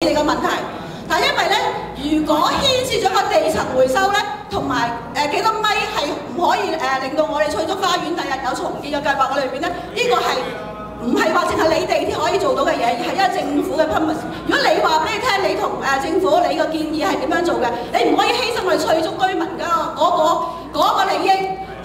你嘅問題。但因為咧，如果牽涉咗個地層回收咧，同埋幾多米係唔可以令到我哋翠竹花園第日有重建嘅計劃嘅裏邊咧，呢個係唔係話淨係你地鐵可以做到嘅嘢，而係因為政府嘅 promise。如果你話俾你聽，你同政府你個建議係點樣做嘅，你唔可以犧牲我哋翠竹居民嘅嗰個利益，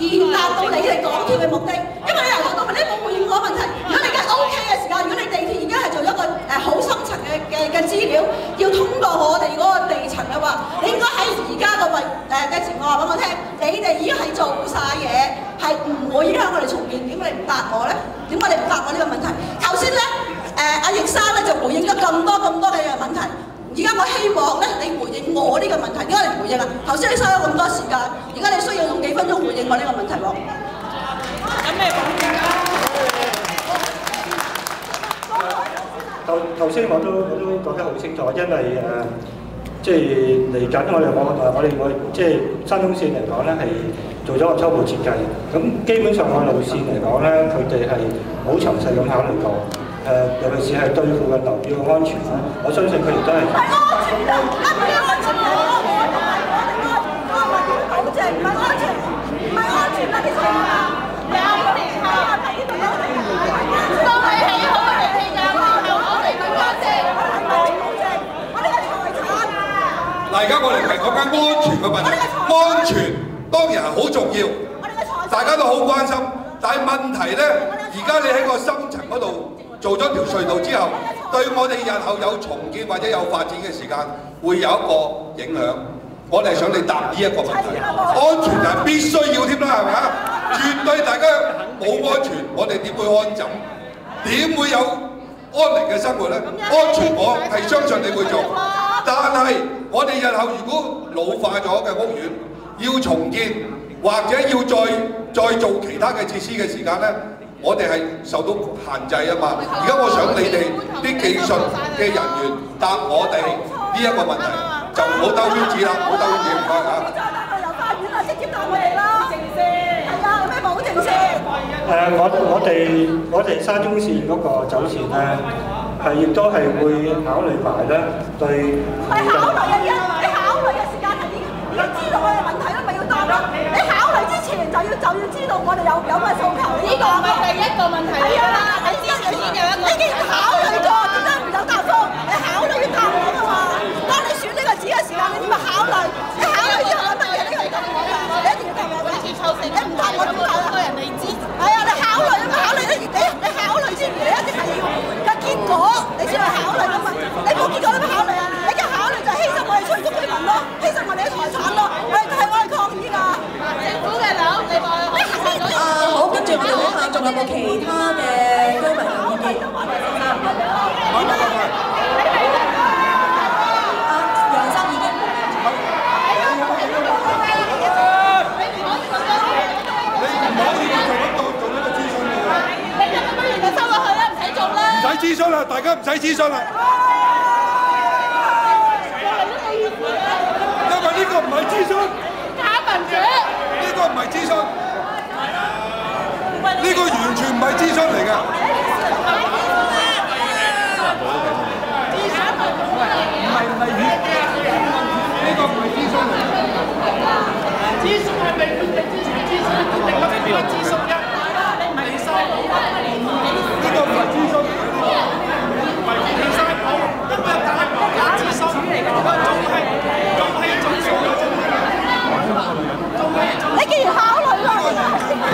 而達到你哋港鐵嘅目的。因為你由頭到尾你冇回應我問題。如果你而家 OK 嘅時間，如果你地鐵而家係做一個好深層嘅資料，要通過我哋嗰個地層嘅話，你應該喺而家個嘅情況話俾我聽，你哋已經係做晒嘢，係唔會影響我哋重建。點解你唔答我咧？點解你唔答我呢個問題？頭先咧，阿易生咧就回應咗咁多嘅問題。而家我希望咧，你回應我呢個問題。點解你唔回應啊？頭先你收咗咁多時間，而家你需要用幾分鐘回應我呢個問題喎。咁你講㗎？頭先我都講得好清楚，因為即係嚟緊我即係沙中線嚟講咧，係做咗個初步設計。咁基本上個路線嚟講咧，佢哋係好詳細咁考慮過。尤其是係對附近樓宇嘅安全咧，我相信佢哋都係。唔係安全啊！唔係安全啊！我保證唔係安全，唔係安全啊！啲車啊！有地下啊！呢度有地下，當係起好嘅地鐵站之後，我哋唔乾淨，我哋保證，我哋嘅財產。嗱，而家我哋係講緊安全嘅問題，安全當然係好重要，大家都好關心。但係問題咧，而家你喺個深層嗰度做咗條隧道之後，對我哋日後有重建或者有發展嘅時間，會有一個影響。我哋係想你答呢一個問題，安全係必須要添啦，係咪啊？絕對大家冇安全，我哋點會安枕？點會有安寧嘅生活咧？安全我係相信你會做，但係我哋日後如果老化咗嘅屋苑要重建，或者要再做其他嘅設施嘅時間咧，我哋係受到限制啊嘛。而家我想你哋啲技術嘅人員答我哋呢一個問題，就唔好兜圈子啦，唔好兜圈子，唔該嚇。再答我由花園啊，直接答我哋啦。保證先。係啊，有咩保證先？我哋沙中線嗰個走線咧，係亦都係會考慮埋咧對。唔係考慮啊！你考慮嘅時間係已經知道我哋問題啦，咪要答咯。你考慮之前就要知道我哋有咩訴求。呢個唔係第一個問題嚟㗎啦，你之前已經有一個。你既然考慮咗，點解唔有答覆？你考慮要答我㗎嘛？當你選呢個字嘅時間，你點樣考慮？你考慮之後有乜嘢你要答我㗎？你一定要答我㗎。你唔答我點答啊？人哋知。係啊，你考慮啊嘛，考慮你考慮之餘，你一定係要個結果，你先去考慮㗎嘛。你冇結果你咪考慮啊？你嘅考慮就係犧牲我哋翠竹居民咯，犧牲我哋嘅財產咯，我哋抗議㗎。政府嘅樓，你話好，跟住我哋睇下仲有冇其他嘅居民嘅意見。楊生已經。唔使諮詢啦，大家唔使諮詢啦。因為呢個唔係諮詢，假民主。呢個唔係諮詢，呢個完全唔係諮詢嚟㗎。唔係呢個唔係諮詢嚟㗎。諮詢係未決定之前諮詢，決定咗邊個諮詢啫？你唔係收呢個唔係諮詢。你既然考慮啦，我哋嘅問題啊嘛，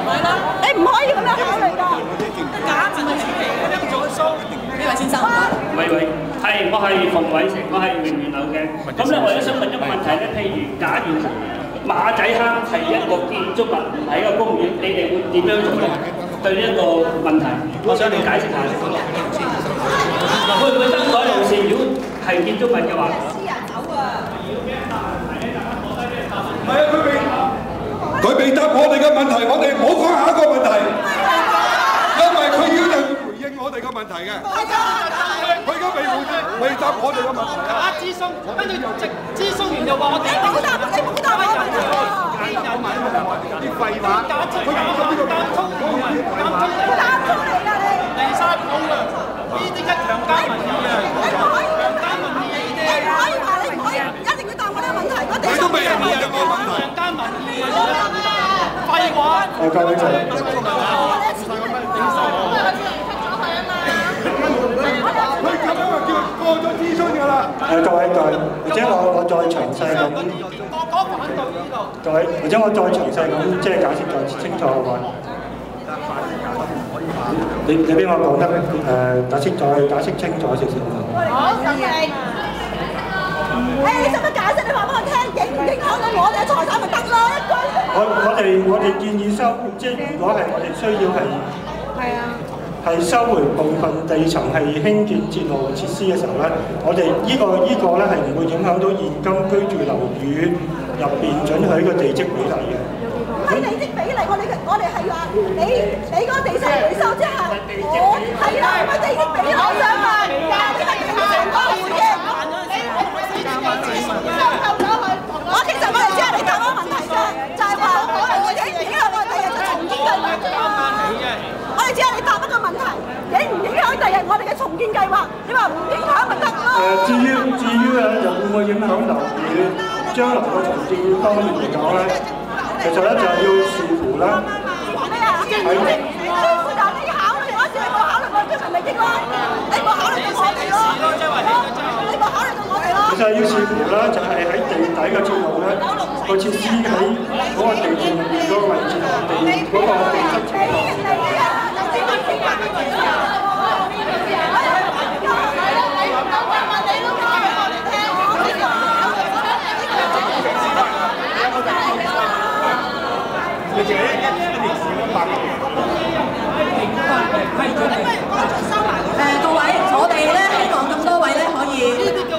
係啦，你唔可以咁樣考慮㗎。假民主嚟嘅，呢個做數。呢位先生，喂，係，我係馮偉成，我係榮源樓嘅。咁咧，我都想問一個問題咧，譬如假如馬仔坑係一個建築物，唔係一個公園，你哋會點樣做咧？對呢一個問題，我想你解釋下。會唔會更改路線？如果係建築物嘅話，私人走啊！唔係啊，佢未答我哋嘅問題，我哋唔好講下一個問題，因為佢要就回應我哋嘅問題嘅。佢而家未答我哋嘅問題啊！諮詢，跟住諮詢完又話我哋冇答，你冇答我問題喎！有問啲廢話，佢而家邊個答通嚟㗎？你離曬譜㗎！呢啲各位就佢咁樣就叫過咗諮詢㗎啦。各位，或者我再詳細咁，各位，或者我再詳細咁即係解釋再清楚嘅話，你俾我講得解釋清楚少少。好，謝謝。你使乜解釋？你話俾我聽，影唔影響到我哋嘅財產咪得咯？一句。我哋建議收，即係如果係我哋需要係收回部分地層係興建鐵路設施嘅時候咧，我哋呢個咧係唔會影響到現今居住樓宇入邊準許嘅地積比例嘅。係地積比例，我哋係話你嗰個地層回收之後，我係啦，唔係地積比例，我想問，但係呢個地層嗰個回應，我其實我哋只係你答我問題啫，就係話我哋會影響我哋第日嘅重建計劃。我哋只係你答一個問題，影唔影響第日我哋嘅重建計劃？你話唔影響咪得咯？至於又會唔會影響樓宇將來嘅重建方面嚟講咧？其實咧就係要視乎啦。咩啊？視乎但係你考慮嗰時，你冇考慮過居民利益咯，你冇考慮到我哋咯，你冇考慮到我哋咯。其實要視乎啦，就係喺地底嘅鐵路咧，個設施喺嗰個地段入邊嗰個位置同地嗰個地質情況。各位，我哋咧希望咁多位咧可以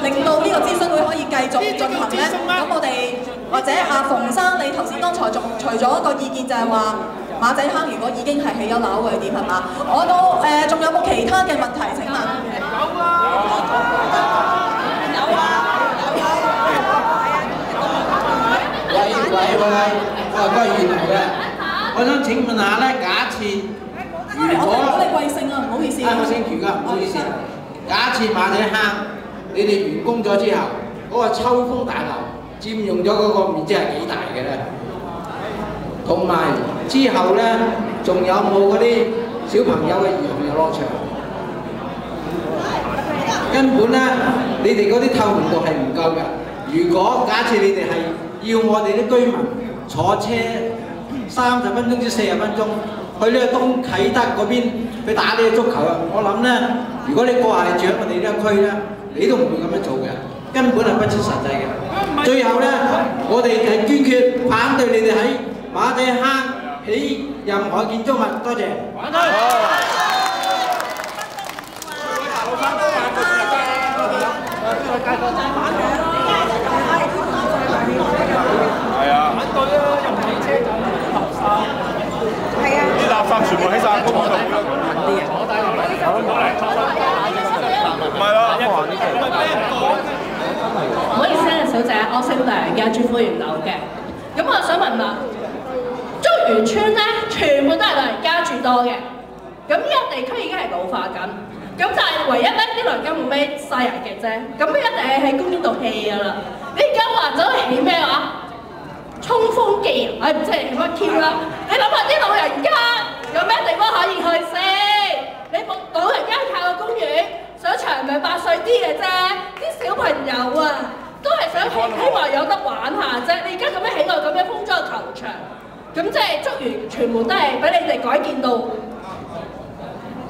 令到呢個諮詢會可以繼續進行咧。咁我哋或者阿馮生，你頭先剛才仲除咗一個意見就係話馬仔坑如果已經係起咗樓會點係嘛？我都仲有冇其他嘅問題？請問？我係關於嘅。我想請問下咧，假設如果我哋貴姓啊？唔好意思。我姓權㗎，唔好意思。假設馬仔坑你哋完工咗之後，嗰個秋風大樓佔用咗嗰個面積係幾大嘅咧？同埋之後咧，仲有冇嗰啲小朋友嘅兒童遊樂場？根本咧，你哋嗰啲透明度係唔夠嘅。如果假設你哋係要我哋啲居民坐車30分鐘至40分鐘去呢個東啟德嗰邊去打呢個足球啊！我諗咧，如果你過下嚟住喺我哋呢一區咧，你都唔會咁樣做嘅，根本係不切實際嘅。最後咧，我哋係堅決反對你哋喺馬仔坑起任何建築物。多謝。反對。係啊，反對啊！又唔起車站垃圾，係啊，啲垃圾全部喺晒公園度啦。坐低落嚟，唔係啦，唔好意思啊，小姐，我姓梁嘅，住富源樓嘅。咁我想問啦，竹園村咧，全部都係老人家住多嘅。咁呢個地區已經係老化緊，咁就係唯一咧啲老人家冇咩晒人嘅啫。咁一定係喺公園度起㗎啦。你而家話走去起咩話？衝鋒機啊！唉，唔知係乜 Q 啦。你諗下啲老人家有咩地方可以去先？你冇老人家靠個公園，上場咪8歲啲嘅啫。啲小朋友啊，都係想希望有得玩下啫。你而家咁樣起個咁樣封咗個球場，咁即係竹園全部都係俾你哋改建到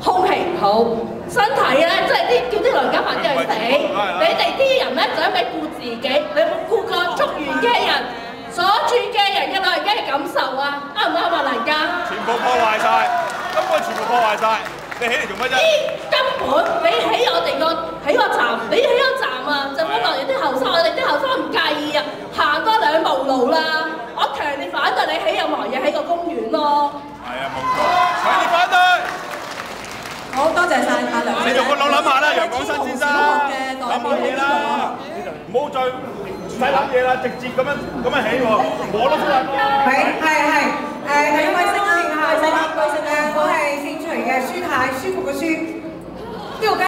空氣唔好，身體咧即係啲叫啲老人家快啲去死。你哋啲人咧就一味顧自己，你有冇顧過竹園嘅人？所住嘅人嘅老人家嘅感受啊，啱唔啱啊，老人家？全部破壞晒，根本全部破壞晒，你起嚟做乜啫？根本你起我哋起個站，你起個站啊，就本來啲後生，我哋啲後生唔介意啊，行多2步路啦。我強烈反對你起任何嘢，起個公園咯。係啊，冇錯，強烈反對。好多謝晒阿梁。你用個腦諗下啦，楊廣新先生，諗下嘢啦，唔好再唔使諗嘢啦，直接咁樣起喎，我都識。係，你貴姓啊？我係姓徐嘅，舒太，舒服嘅舒。呢個